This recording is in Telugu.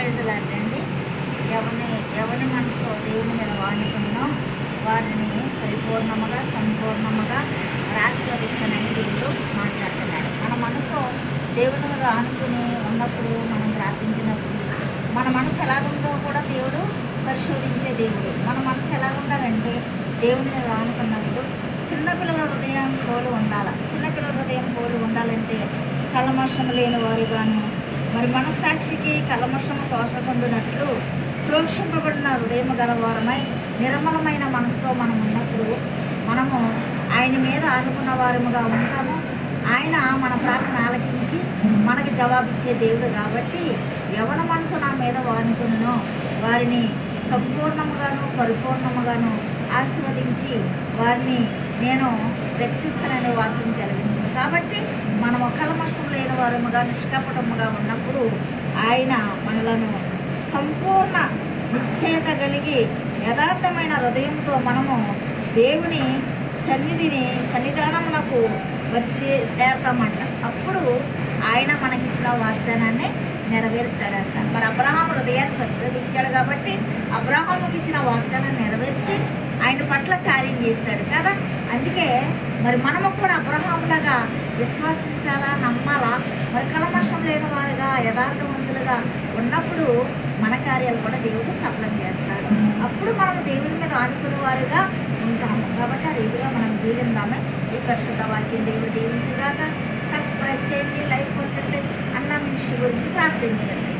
ప్రజలండి ఎవరి మనసు దేవుని మీద వాడుకున్నో వారిని పరిపూర్ణముగా సంపూర్ణముగా ఆశీర్వదిస్తానని దేవుడు మాట్లాడుతున్నాడు. మన మనసు దేవుని మీద ఆనుకుని ఉన్నప్పుడు, మనం ప్రార్థించినప్పుడు మన మనసు ఎలాగుందో కూడా దేవుడు పరిశోధించే దేవుడు. మన మనసు ఎలా ఉండాలంటే దేవుని మీద ఆనుకున్నప్పుడు చిన్నపిల్లల హృదయం పోలి ఉండాలి. చిన్నపిల్లల హృదయం పోలి ఉండాలంటే కల్మషము లేని వారుగాను, మరి మనస్సాక్షికి కల్మషము తోసకుండునట్లు ప్రోక్షింపబడిన హృదయం గలవారమై నిర్మలమైన మనసుతో మనం ఉన్నప్పుడు మనము ఆయన మీద ఆనుకున్న వారముగా ఉంటాము. ఆయన మన ప్రార్థన ఆలకించి మనకి జవాబిచ్చే దేవుడు కాబట్టి ఎవరి మనసు నా మీద ఆనుకున్నో వారిని సంపూర్ణముగాను పరిపూర్ణముగాను ఆశీర్వదించి వారిని నేను రక్షిస్తాననే వాక్యం చెలవిస్తుంది. కాబట్టి మనం కల్మషం లేని వారముగా నిష్కపటముగా ఉన్నప్పుడు ఆయన మనలను సంపూర్ణ నిశ్చయత కలిగి యథార్థమైన హృదయంతో మనము దేవుని సన్నిధానమునకు చేరతామంట. అప్పుడు ఆయన మనకిచ్చిన వాగ్దానాన్ని నెరవేరుస్తాడంట. మరి అబ్రహాము హృదయాన్ని పరిశోధించాడు కాబట్టి అబ్రహాముకి ఇచ్చిన వాగ్దానాన్ని నెరవేర్చి ఆయన పట్ల కార్యం చేశాడు కదా. అందుకే మరి మనము కూడా అబ్రహాములాగా విశ్వసించాలా, నమ్మాలా. మరి కల్మషం లేని వారుగా యథార్థవంతులుగా ఉన్నప్పుడు మన కార్యాలు కూడా దేవుడు సఫలం చేస్తాడు. అప్పుడు మనం దేవుని మీద ఆనుకునే వారుగా ఉంటాము. కాబట్టి ఆ రీతిగా మనం జీవిందామే. ఈ పరిశుద్ధ వాక్యం దేవుడు దీవించగాక. సబ్స్క్రైబ్ చేయండి, లైక్ కొట్టండి, అన్న మినిస్ట్రీ గురించి ప్రార్థించండి.